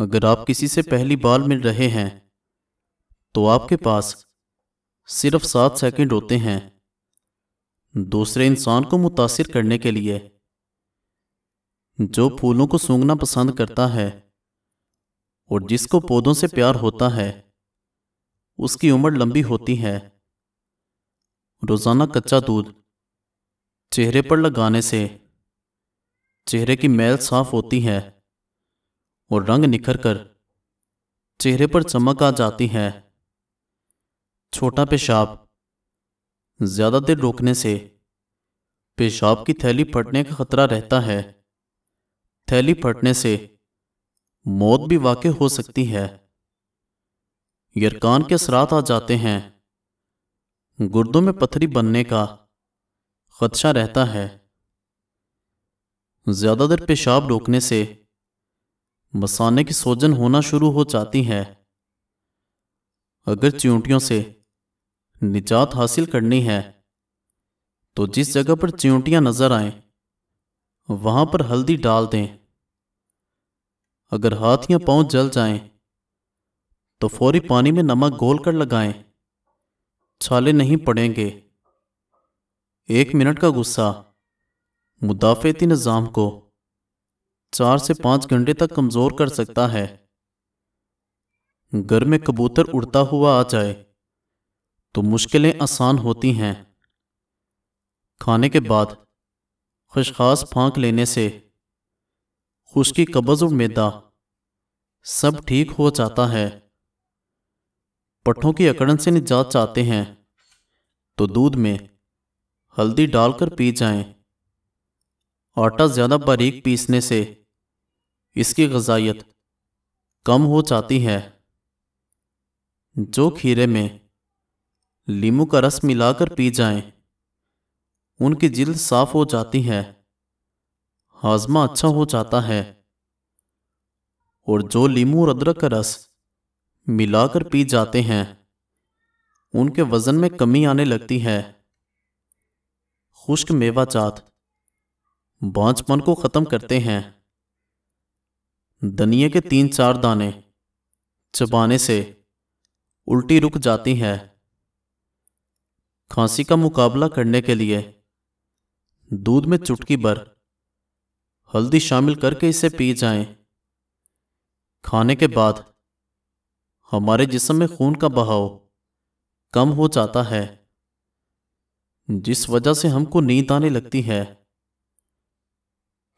اگر آپ کسی سے پہلی بار مل رہے ہیں تو آپ کے پاس صرف 7 سیکنڈ ہوتے ہیں دوسرے انسان کو متاثر کرنے کے لیے۔ جو پھولوں کو سونگھنا پسند کرتا ہے اور جس کو پودوں سے پیار ہوتا ہے اس کی عمر لمبی ہوتی ہے۔ روزانہ کچا دودھ چہرے پر لگانے سے چہرے کی میل صاف ہوتی ہے اور رنگ نکھر کر چہرے پر چمک آ جاتی ہے۔ چھوٹا پیشاب زیادہ دیر روکنے سے پیشاب کی تھیلی پھٹنے کا خطرہ رہتا ہے۔ تھیلی پھٹنے سے موت بھی واقع ہو سکتی ہے۔ یرقان کے اثرات آ جاتے ہیں۔ گردوں میں پتھری بننے کا خدشہ رہتا ہے۔ زیادہ دیر پیشاب روکنے سے مثانے کی سوجن ہونا شروع ہو جاتی ہے۔ اگر چیونٹیوں سے نجات حاصل کرنی ہے تو جس جگہ پر چیونٹیاں نظر آئیں وہاں پر ہلدی ڈال دیں۔ اگر ہاتھ یا پاؤں جل جائیں تو فوری پانی میں نمک گھول کر لگائیں، چھالے نہیں پڑیں گے۔ 1 منٹ کا غصہ مدافعتی نظام کو 4 سے 5 گھنٹے تک کمزور کر سکتا ہے۔ گھر میں کبوتر اڑتا ہوا آ جائے تو مشکلیں آسان ہوتی ہیں۔ کھانے کے بعد خشخاش پھانک لینے سے خشکی، قبض اور معدہ سب ٹھیک ہو جاتا ہے۔ پٹھوں کی اکڑن سے نجات چاہتے ہیں تو دودھ میں ہلدی ڈال کر پی جائیں۔ آٹا زیادہ باریک پیسنے سے اس کی غذائیت کم ہو جاتی ہے۔ جو کھیرے میں لیموں کا رس ملا کر پی جائیں ان کی جلد صاف ہو جاتی ہے، ہاضمہ اچھا ہو جاتا ہے۔ اور جو لیموں اور ادرک کا رس ملا کر پی جاتے ہیں ان کے وزن میں کمی آنے لگتی ہے۔ خشک میوہ جات بانجھ پن کو ختم کرتے ہیں۔ دھنیے کے 3-4 دانے چبانے سے الٹی رک جاتی ہے۔ کھانسی کا مقابلہ کرنے کے لیے دودھ میں چٹکی بھر ہلدی شامل کر کے اسے پی جائیں۔ کھانے کے بعد ہمارے جسم میں خون کا بہاؤ کم ہو جاتا ہے جس وجہ سے ہم کو نیند آنے لگتی ہے۔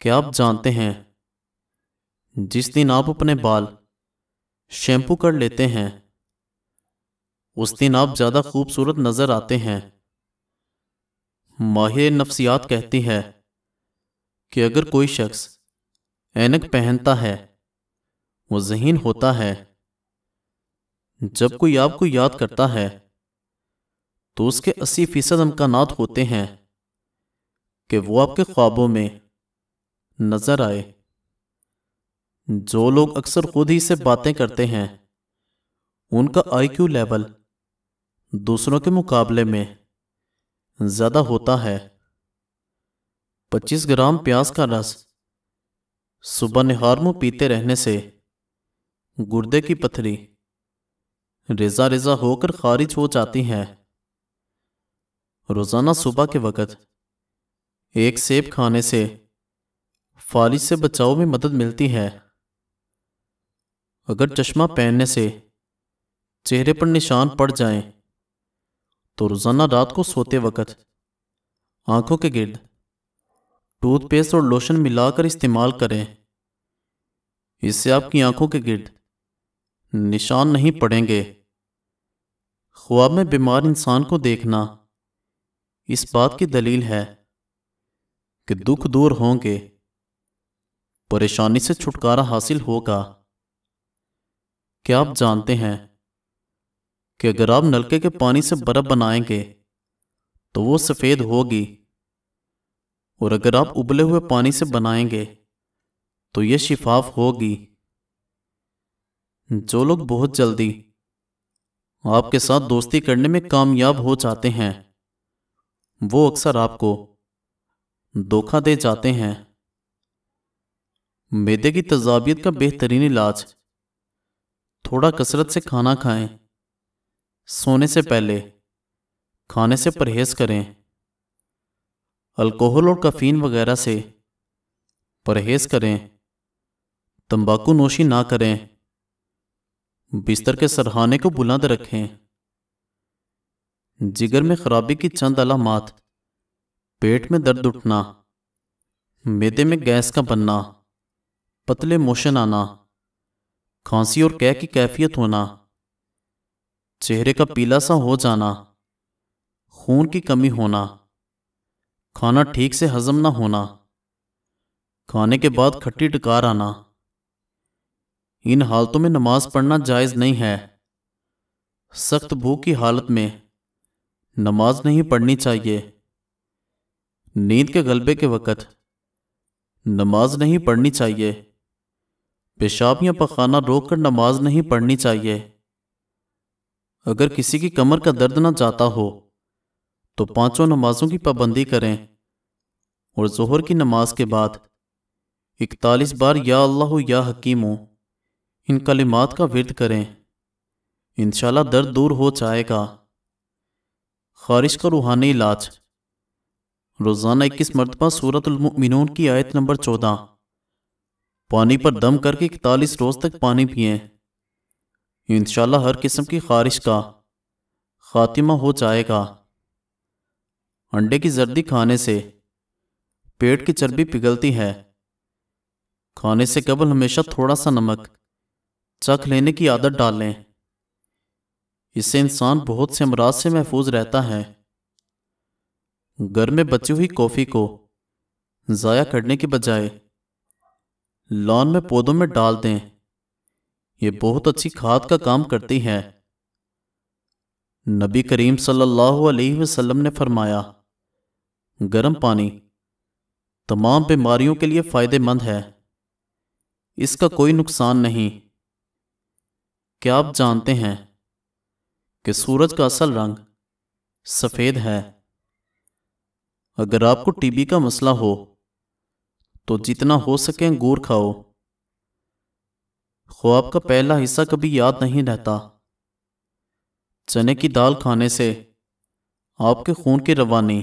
کیا آپ جانتے ہیں جس دن آپ اپنے بال شیمپو کر لیتے ہیں اس دن آپ زیادہ خوبصورت نظر آتے ہیں۔ ماہر نفسیات کہتی ہے کہ اگر کوئی شخص اینک پہنتا ہے وہ ذہین ہوتا ہے۔ جب کوئی آپ کو یاد کرتا ہے تو اس کے 80% امکانات ہوتے ہیں کہ وہ آپ کے خوابوں میں نظر آئے۔ جو لوگ اکثر خود ہی سے باتیں کرتے ہیں ان کا IQ لیول دوسروں کے مقابلے میں زیادہ ہوتا ہے۔ 25 گرام پیاز کا رس صبح نہار منہ پیتے رہنے سے گردے کی پتھری ریزہ ریزہ ہو کر خارج ہو جاتی ہے۔ روزانہ صبح کے وقت 1 سیب کھانے سے فالج سے بچاؤ میں مدد ملتی ہے۔ اگر چشمہ پہننے سے چہرے پر نشان پڑ جائیں تو روزانہ رات کو سوتے وقت آنکھوں کے گرد ٹوتھ پیسٹ اور لوشن ملا کر استعمال کریں۔ اس سے آپ کی آنکھوں کے گرد نشان نہیں پڑیں گے۔ خواب میں بیمار انسان کو دیکھنا اس بات کی دلیل ہے کہ دکھ دور ہوں گے، پریشانی سے چھٹکارا حاصل ہوگا۔ کیا آپ جانتے ہیں کہ اگر آپ نلکے کے پانی سے برف بنائیں گے تو وہ سفید ہوگی، اور اگر آپ ابلے ہوئے پانی سے بنائیں گے تو یہ شفاف ہوگی۔ جو لوگ بہت جلدی آپ کے ساتھ دوستی کرنے میں کامیاب ہو جاتے ہیں وہ اکثر آپ کو دھوکہ دے جاتے ہیں۔ معدے کی تیزابیت کا بہترین علاج تھوڑا کثرت سے کھانا کھائیں۔ سونے سے پہلے کھانے سے پرہیز کریں۔ الکوہل اور کافین وغیرہ سے پرہیز کریں۔ تمباکو نوشی نہ کریں۔ بستر کے سرہانے کو بلند رکھیں۔ جگر میں خرابی کی چند علامات: پیٹ میں درد اٹھنا، معدے میں گیس کا بننا، پتلے موشن آنا، کھانسی اور قے کی کیفیت ہونا، چہرے کا پیلا سا ہو جانا، خون کی کمی ہونا، کھانا ٹھیک سے ہضم نہ ہونا، کھانے کے بعد کھٹی ڈکار آنا۔ ان حالتوں میں نماز پڑھنا جائز نہیں ہے۔ سخت بھوک کی حالت میں نماز نہیں پڑھنی چاہیے۔ نیند کے غلبے کے وقت نماز نہیں پڑھنی چاہیے۔ پیشاب یا پخانہ روک کر نماز نہیں پڑھنی چاہیے۔ اگر کسی کی کمر کا درد نہ جاتا ہو تو 5 نمازوں کی پابندی کریں اور ظہر کی نماز کے بعد 41 بار یا اللہ یا حکیمو ان کلمات کا ورد کریں۔ انشاءاللہ درد دور ہو جائے گا۔ خارش کا روحانی علاج: روزانہ 21 مرتبہ سورۃ المؤمنون کی آیت نمبر 14 پانی پر دم کر کے 41 روز تک پانی پئیں۔ انشاءاللہ ہر قسم کی خارش کا خاتمہ ہو جائے گا۔ انڈے کی زردی کھانے سے پیٹ کی چربی پگھلتی ہے۔ کھانے سے قبل ہمیشہ تھوڑا سا نمک چکھ لینے کی عادت ڈال لیں۔ اس سے انسان بہت سے امراض سے محفوظ رہتا ہے۔ گھر میں بچی ہوئی کافی کو ضائع کرنے کی بجائے لان میں پودوں میں ڈال دیں۔ یہ بہت اچھی کھاد کا کام کرتی ہے۔ نبی کریم صلی اللہ علیہ وسلم نے فرمایا، گرم پانی تمام بیماریوں کے لیے فائدہ مند ہے۔ اس کا کوئی نقصان نہیں۔ کیا آپ جانتے ہیں کہ سورج کا اصل رنگ سفید ہے؟ اگر آپ کو ٹی بی کا مسئلہ ہو تو جتنا ہو سکے انگور کھاؤ۔ خواب کا پہلا حصہ کبھی یاد نہیں رہتا۔ چنے کی دال کھانے سے آپ کے خون کی روانی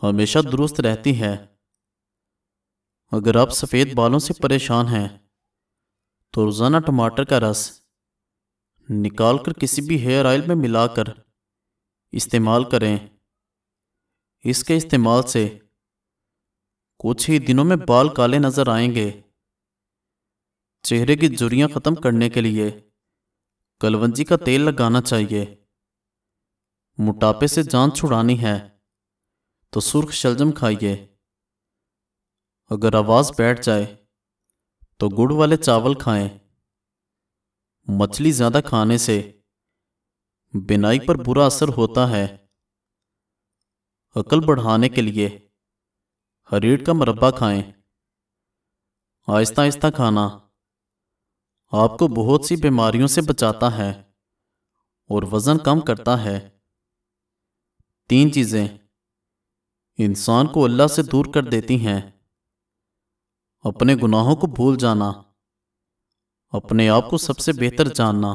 ہمیشہ درست رہتی ہے۔ اگر آپ سفید بالوں سے پریشان ہیں تو روزانہ ٹماٹر کا رس نکال کر کسی بھی ہیئر آئل میں ملا کر استعمال کریں۔ اس کے استعمال سے کچھ ہی دنوں میں بال کالے نظر آئیں گے۔ چہرے کی جھریاں ختم کرنے کے لیے کلونجی کا تیل لگانا چاہیے۔ موٹاپے سے جان چھڑانی ہے تو سرخ شلجم کھائیے۔ اگر آواز بیٹھ جائے تو گڑ والے چاول کھائیں۔ مچھلی زیادہ کھانے سے بینائی پر برا اثر ہوتا ہے۔ عقل بڑھانے کے لیے ہریڑ کا مربع کھائیں۔ آہستہ آہستہ کھانا آپ کو بہت سی بیماریوں سے بچاتا ہے اور وزن کم کرتا ہے۔ 3 چیزیں انسان کو اللہ سے دور کر دیتی ہیں: اپنے گناہوں کو بھول جانا، اپنے آپ کو سب سے بہتر جاننا،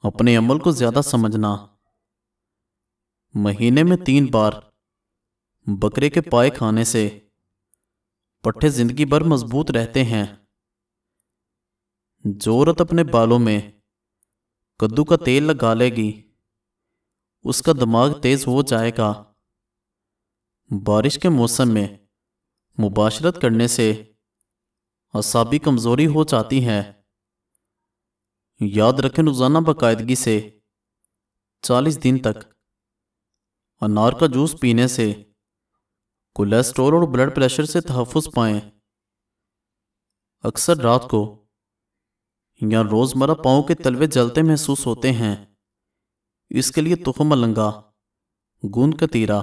اپنے عمل کو زیادہ سمجھنا۔ مہینے میں 3 بار بکرے کے پائے کھانے سے پٹھے زندگی بھر مضبوط رہتے ہیں۔ جو عورت اپنے بالوں میں کدو کا تیل لگا لے گی اس کا دماغ تیز ہو جائے گا۔ بارش کے موسم میں مباشرت کرنے سے اعصابی کمزوری ہو جاتی ہے۔ یاد رکھیں، روزانہ باقاعدگی سے 40 دن تک انار کا جوس پینے سے کولیسٹرول اور بلڈ پریشر سے تحفظ پائیں۔ اکثر رات کو یا روزمرہ پاؤں کے تلوے جلتے محسوس ہوتے ہیں۔ اس کے لیے تخم ملنگا، گوند کتیرا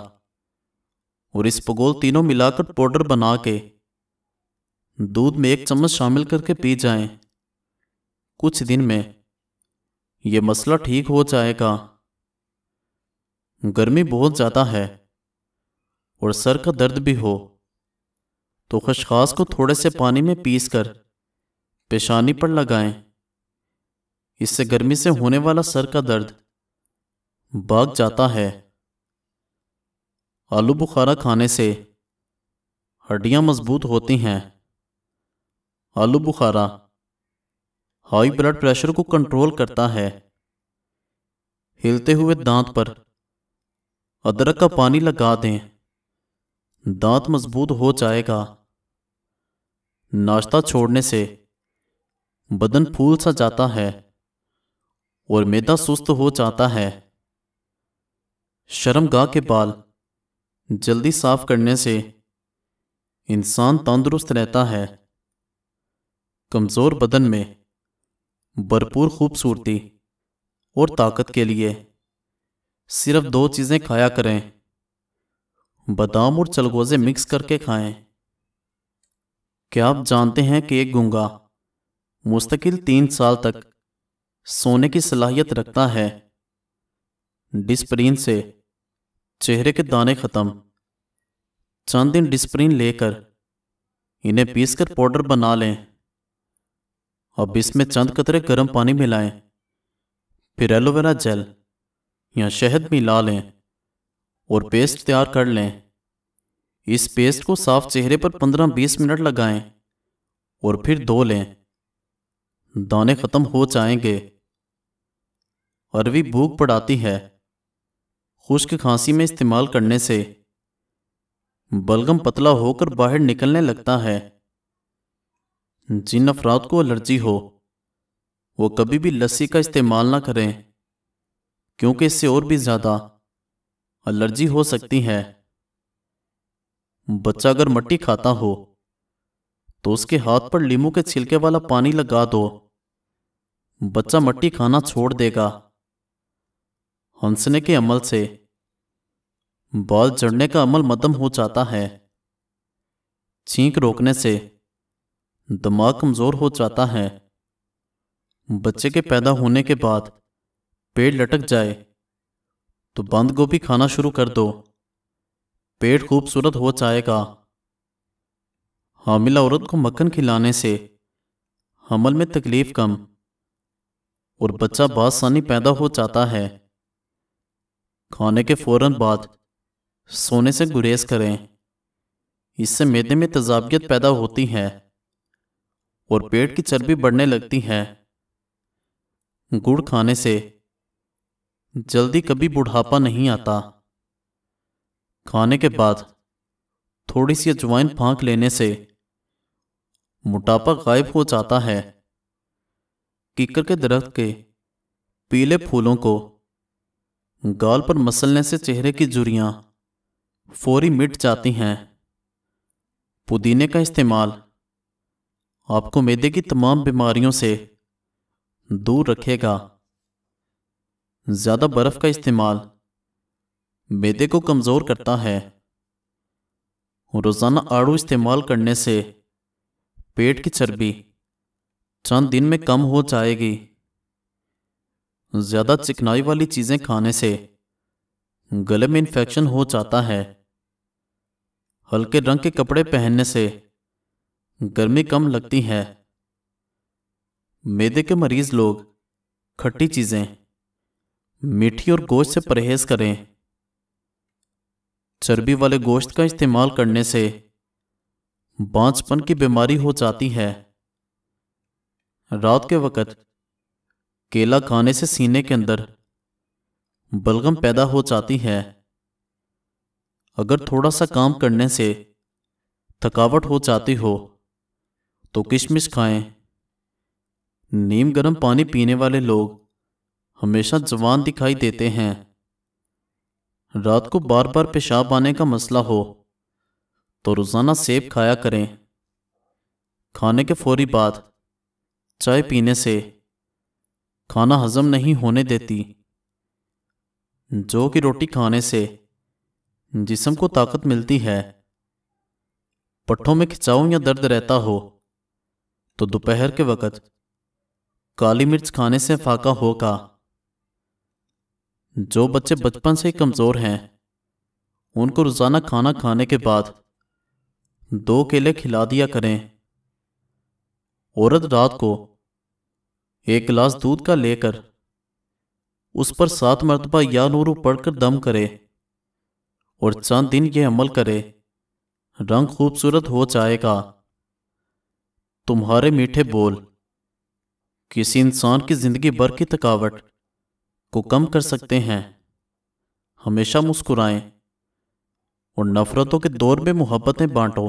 اور اسپغول تینوں ملا کر پاؤڈر بنا کے دودھ میں 1 چمچ شامل کر کے پی جائیں۔ کچھ دن میں یہ مسئلہ ٹھیک ہو جائے گا۔ گرمی بہت زیادہ ہے اور سر کا درد بھی ہو تو خشخاش کو تھوڑے سے پانی میں پیس کر پیشانی پر لگائیں۔ اس سے گرمی سے ہونے والا سر کا درد بھاگ جاتا ہے۔ آلو بخارا کھانے سے ہڈیاں مضبوط ہوتی ہیں۔ آلو بخارا ہائی بلڈ پریشر کو کنٹرول کرتا ہے۔ ہلتے ہوئے دانت پر ادرک کا پانی لگا دیں، دانت مضبوط ہو جائے گا۔ ناشتہ چھوڑنے سے بدن پھول سا جاتا ہے اور معدہ سست ہو جاتا ہے۔ شرمگاہ کے بال جلدی صاف کرنے سے انسان تندرست رہتا ہے۔ کمزور بدن میں بھرپور خوبصورتی اور طاقت کے لیے صرف 2 چیزیں کھایا کریں، بادام اور چلغوزے مکس کر کے کھائیں۔ کیا آپ جانتے ہیں کہ ایک گونگا مستقل 3 سال تک سونے کی صلاحیت رکھتا ہے؟ ڈسپرین سے چہرے کے دانے ختم۔ چند دن ڈسپرین لے کر انہیں پیس کر پاؤڈر بنا لیں۔ اب اس میں چند قطرے گرم پانی ملائیں، پھر ایلو ویرا جیل یا شہد ملا لیں اور پیسٹ تیار کر لیں۔ اس پیسٹ کو صاف چہرے پر 15-20 منٹ لگائیں اور پھر دھو لیں، دانے ختم ہو جائیں گے۔ اروی بھوک بڑھاتی ہے۔ خشک کھانسی میں استعمال کرنے سے بلغم پتلا ہو کر باہر نکلنے لگتا ہے۔ جن افراد کو الرجی ہو وہ کبھی بھی لسی کا استعمال نہ کریں، کیونکہ اس سے اور بھی زیادہ الرجی ہو سکتی ہے۔ بچہ اگر مٹی کھاتا ہو تو اس کے ہاتھ پر لیموں کے چھلکے والا پانی لگا دو، بچہ مٹی کھانا چھوڑ دے گا۔ ہنسنے کے عمل سے بال جڑنے کا عمل مدم ہو جاتا ہے۔ چھینک روکنے سے دماغ کمزور ہو جاتا ہے۔ بچے کے پیدا ہونے کے بعد پیٹ لٹک جائے تو بند گوبھی کھانا شروع کر دو، پیٹ خوبصورت ہو جائے گا۔ حاملہ عورت کو مکھن کھلانے سے حمل میں تکلیف کم اور بچہ بآسانی پیدا ہو جاتا ہے۔ کھانے کے فوراً بعد سونے سے گریز کریں، اس سے معدے میں تیزابیت پیدا ہوتی ہے اور پیٹ کی چربی بڑھنے لگتی ہے۔ گڑ کھانے سے جلدی کبھی بڑھاپا نہیں آتا۔ کھانے کے بعد تھوڑی سی اجوائن پھانک لینے سے موٹاپا غائب ہو جاتا ہے۔ کیکر کے درخت کے پیلے پھولوں کو گال پر مسلنے سے چہرے کی جھریاں فوری مٹ جاتی ہیں۔ پودینے کا استعمال آپ کو معدے کی تمام بیماریوں سے دور رکھے گا۔ زیادہ برف کا استعمال معدے کو کمزور کرتا ہے۔ روزانہ آڑو استعمال کرنے سے پیٹ کی چربی چند دن میں کم ہو جائے گی۔ زیادہ چکنائی والی چیزیں کھانے سے گلے میں انفیکشن ہو جاتا ہے۔ ہلکے رنگ کے کپڑے پہننے سے گرمی کم لگتی ہے۔ معدے کے مریض لوگ کھٹی چیزیں، میٹھی اور گوشت سے پرہیز کریں۔ چربی والے گوشت کا استعمال کرنے سے بانجھ پن کی بیماری ہو جاتی ہے۔ رات کے وقت کیلا کھانے سے سینے کے اندر بلغم پیدا ہو جاتی ہے۔ اگر تھوڑا سا کام کرنے سے تھکاوٹ ہو جاتی ہو تو کشمش کھائیں۔ نیم گرم پانی پینے والے لوگ ہمیشہ جوان دکھائی دیتے ہیں۔ رات کو بار بار پیشاب آنے کا مسئلہ ہو تو روزانہ سیب کھایا کریں۔ کھانے کے فوری بعد چائے پینے سے کھانا ہضم نہیں ہونے دیتی۔ جو کی روٹی کھانے سے جسم کو طاقت ملتی ہے۔ پٹھوں میں کھچاؤ یا درد رہتا ہو تو دوپہر کے وقت کالی مرچ کھانے سے فاقہ ہوگا۔ جو بچے بچپن سے کمزور ہیں ان کو روزانہ کھانا کھانے کے بعد 2 کیلے کھلا دیا کریں۔ عورت رات کو ایک گلاس دودھ کا لے کر اس پر 7 مرتبہ یا نورو پڑھ کر دم کرے اور چند دن یہ عمل کرے، رنگ خوبصورت ہو جائے گا۔ تمہارے میٹھے بول کسی انسان کی زندگی بھر کی تھکاوٹ کو کم کر سکتے ہیں۔ ہمیشہ مسکرائیں اور نفرتوں کے دور میں محبتیں بانٹو۔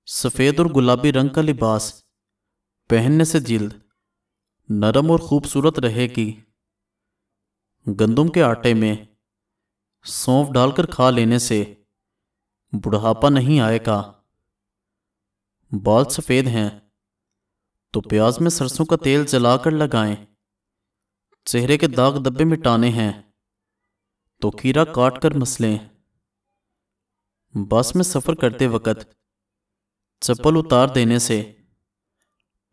سفید اور گلابی رنگ کا لباس پہننے سے جلد نرم اور خوبصورت رہے گی۔ گندم کے آٹے میں سونف ڈال کر کھا لینے سے بڑھاپا نہیں آئے گا۔ بال سفید ہیں تو پیاز میں سرسوں کا تیل جلا کر لگائیں۔ چہرے کے داغ دبے مٹانے ہیں تو کھیرا کاٹ کر مسلیں۔ بس میں سفر کرتے وقت چپل اتار دینے سے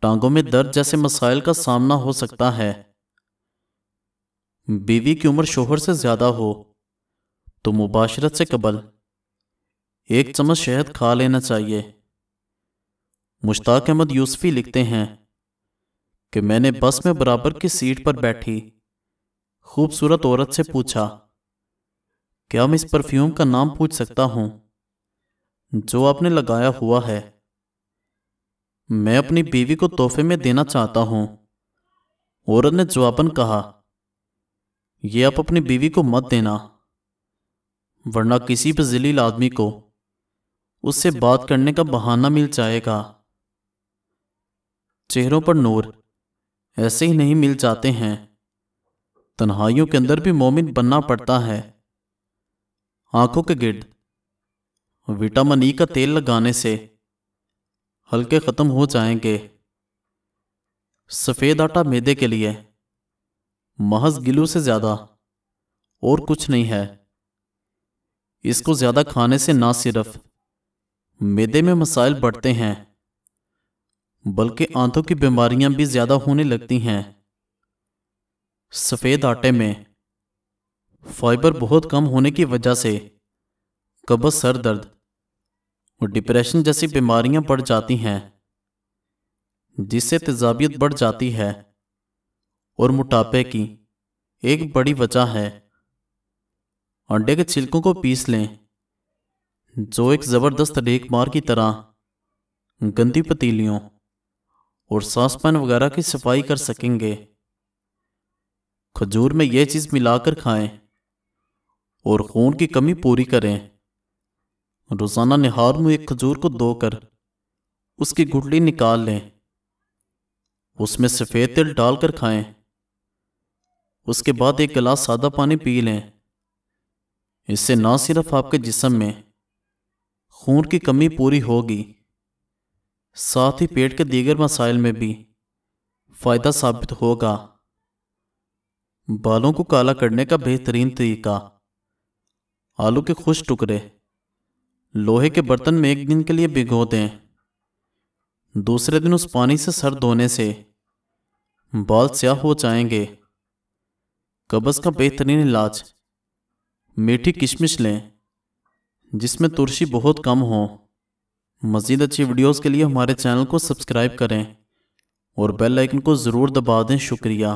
ٹانگوں میں درد جیسے مسائل کا سامنا ہو سکتا ہے۔ بیوی کی عمر شوہر سے زیادہ ہو تو مباشرت سے قبل 1 چمچ شہد کھا لینا چاہیے۔ مشتاق احمد یوسفی لکھتے ہیں کہ میں نے بس میں برابر کی سیٹ پر بیٹھی خوبصورت عورت سے پوچھا، کیا میں اس پرفیوم کا نام پوچھ سکتا ہوں جو آپ نے لگایا ہوا ہے؟ میں اپنی بیوی کو تحفے میں دینا چاہتا ہوں۔ عورت نے جواباً کہا، یہ آپ اپنی بیوی کو مت دینا، ورنہ کسی بھی ذلیل آدمی کو اس سے بات کرنے کا بہانہ مل جائے گا۔ چہروں پر نور ایسے ہی نہیں مل جاتے ہیں، تنہائیوں کے اندر بھی مومن بننا پڑتا ہے۔ آنکھوں کے گرد وٹامن ای کا تیل لگانے سے ہلکے ختم ہو جائیں گے۔ سفید آٹا معدے کے لیے محض گلو سے زیادہ اور کچھ نہیں ہے۔ اس کو زیادہ کھانے سے نہ صرف معدے میں مسائل بڑھتے ہیں بلکہ آنتوں کی بیماریاں بھی زیادہ ہونے لگتی ہیں۔ سفید آٹے میں فائبر بہت کم ہونے کی وجہ سے قبض، سر درد اور ڈپریشن جیسی بیماریاں بڑھ جاتی ہیں، جس سے تیزابیت بڑھ جاتی ہے اور موٹاپے کی ایک بڑی وجہ ہے۔ انڈے کے چھلکوں کو پیس لیں، جو ایک زبردست ریک مار کی طرح گندی پتیلیوں اور ساس پین وغیرہ کی صفائی کر سکیں گے۔ کھجور میں یہ چیز ملا کر کھائیں اور خون کی کمی پوری کریں۔ روزانہ نہار میں ایک کھجور کو دھو کر اس کی گٹلی نکال لیں، اس میں سفید تل ڈال کر کھائیں۔ اس کے بعد 1 گلاس سادہ پانی پی لیں۔ اس سے نہ صرف آپ کے جسم میں خون کی کمی پوری ہوگی، ساتھ ہی پیٹ کے دیگر مسائل میں بھی فائدہ ثابت ہوگا۔ بالوں کو کالا کرنے کا بہترین طریقہ، آلو کے خشک ٹکڑے لوہے کے برتن میں 1 دن کے لیے بھگو دیں۔ دوسرے دن اس پانی سے سر دھونے سے بال سیاہ ہو جائیں گے۔ قبض کا بہترین علاج، میٹھی کشمش لیں جس میں ترشی بہت کم ہو۔ مزید اچھی ویڈیوز کے لیے ہمارے چینل کو سبسکرائب کریں اور بیل آئیکن کو ضرور دبا دیں۔ شکریہ۔